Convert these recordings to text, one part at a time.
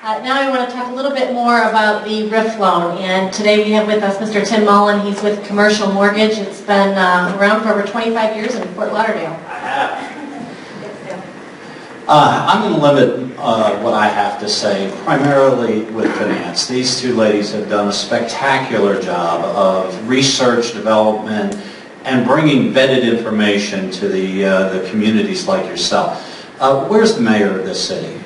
Now I want to talk a little bit more about the RIF loan, and today we have with us Mr. Tim Mullen. He's with Commercial Mortgage. It's been around for over 25 years in Fort Lauderdale. I have. I'm going to limit what I have to say primarily with finance. These two ladies have done a spectacular job of research, development, and bringing vetted information to the communities like yourself. Where's the mayor of this city?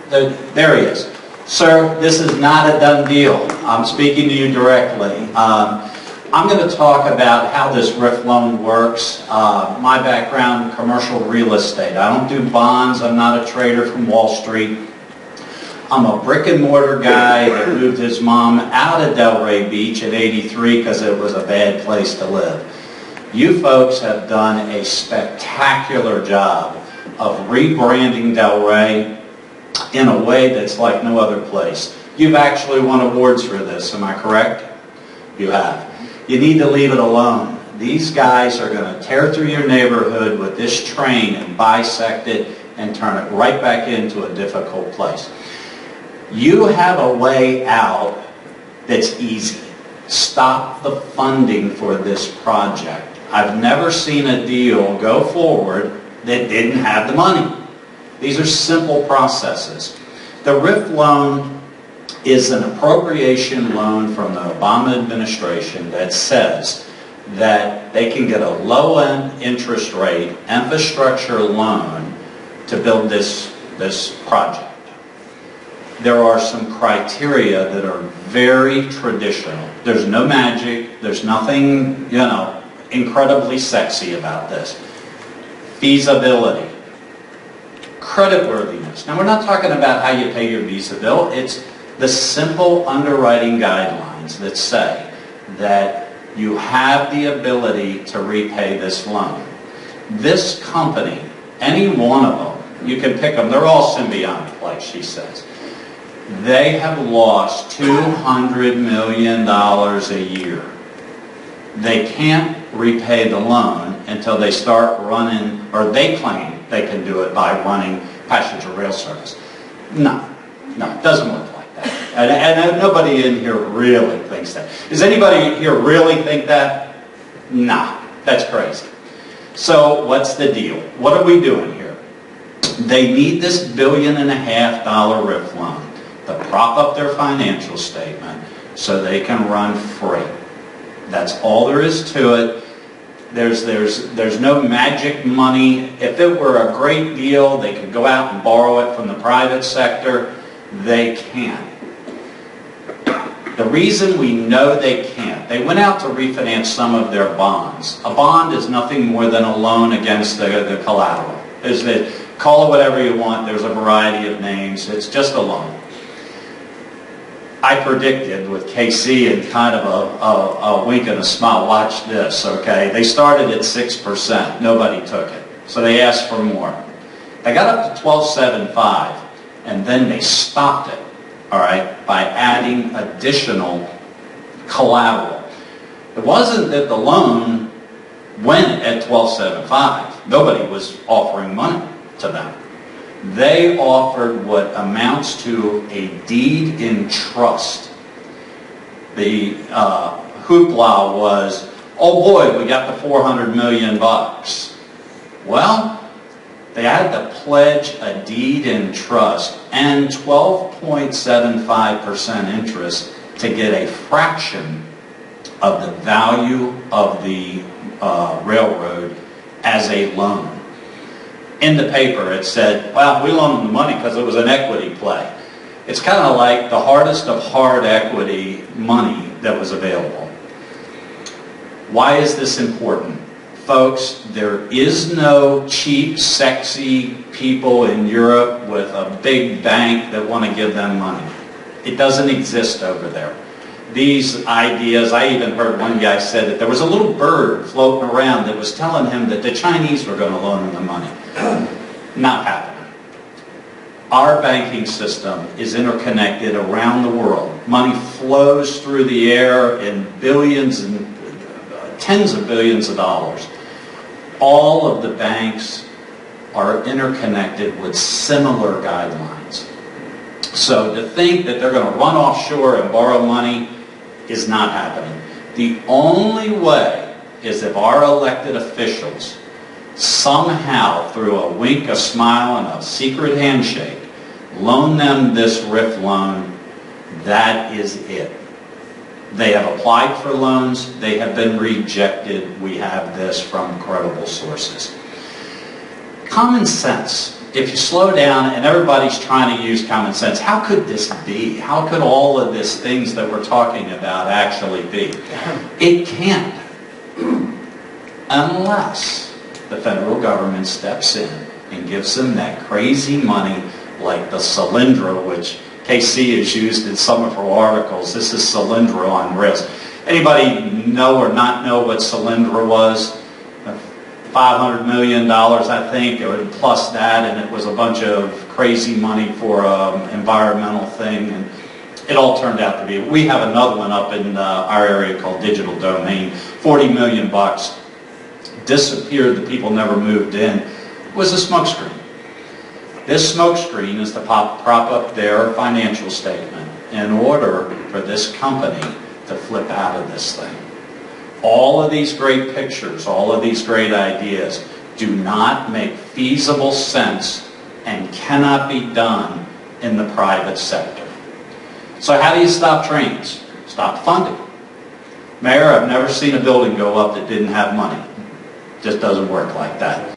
There he is. Sir, this is not a done deal. I'm speaking to you directly. I'm going to talk about how this RIF loan works. My background, commercial real estate. I don't do bonds. I'm not a trader from Wall Street. I'm a brick and mortar guy that moved his mom out of Delray Beach at 83 because it was a bad place to live. You folks have done a spectacular job of rebranding Delray in a way that's like no other place. You've actually won awards for this, am I correct? You have. You need to leave it alone. These guys are going to tear through your neighborhood with this train and bisect it and turn it right back into a difficult place. You have a way out that's easy. Stop the funding for this project. I've never seen a deal go forward that didn't have the money. These are simple processes. The RIF loan is an appropriation loan from the Obama administration that says that they can get a low-end interest rate infrastructure loan to build this project. There are some criteria that are very traditional. There's no magic. There's nothing, incredibly sexy about this. Feasibility. Creditworthiness. Now, we're not talking about how you pay your Visa bill. It's the simple underwriting guidelines that say that you have the ability to repay this loan. This company, any one of them, you can pick them, they're all symbiotic, like she says. They have lost $200 million a year. They can't repay the loan until they start running, or they claim they can do it by running passenger rail service. No, it doesn't work like that. And nobody in here really thinks that. Does anybody here really think that? Nah, that's crazy. So what's the deal? What are we doing here? They need this $1.5 billion RIF loan to prop up their financial statement so they can run free. That's all there is to it. There's no magic money. If it were a great deal, they could go out and borrow it from the private sector. They can't. The reason we know they can't, they went out to refinance some of their bonds. A bond is nothing more than a loan against the collateral. Call it whatever you want. There's a variety of names. It's just a loan. I predicted with KC and kind of a wink and a smile, watch this, okay? They started at 6%. Nobody took it. So they asked for more. They got up to 12.75, and then they stopped it, all right, by adding additional collateral. It wasn't that the loan went at 12.75. Nobody was offering money to them. They offered what amounts to a deed in trust. The hoopla was, oh boy, we got the $400 million. Well, they had to pledge a deed in trust and 12.75% interest to get a fraction of the value of the railroad as a loan. In the paper it said, well, we loaned them the money because it was an equity play. It's kind of like the hardest of hard equity money that was available. Why is this important? Folks, there is no cheap, sexy people in Europe with a big bank that want to give them money. It doesn't exist over there. These ideas, I even heard one guy said that there was a little bird floating around that was telling him that the Chinese were going to loan him the money. Not happening. Our banking system is interconnected around the world. Money flows through the air in billions and tens of billions of dollars. All of the banks are interconnected with similar guidelines. So to think that they're going to run offshore and borrow money is not happening. The only way is if our elected officials somehow, through a wink, a smile, and a secret handshake, loan them this RIF loan. That is it. They have applied for loans. They have been rejected. We have this from credible sources. Common sense. If you slow down, and everybody's trying to use common sense, how could this be? How could all of these things that we're talking about actually be? It can't. Unless the federal government steps in and gives them that crazy money like the Solyndra, which KC has used in some of her articles. This is Solyndra on risk. Anybody know or not know what Solyndra was? $500 million, I think, or plus that, and it was a bunch of crazy money for an environmental thing, and it all turned out to be. We have another one up in our area called Digital Domain, $40 million. Disappeared, the people never moved in. It was a smokescreen. This smokescreen is to prop up their financial statement in order for this company to flip out of this thing. All of these great pictures, all of these great ideas do not make feasible sense and cannot be done in the private sector. So how do you stop trains? Stop funding. Mayor, I've never seen a building go up that didn't have money. Just doesn't work like that.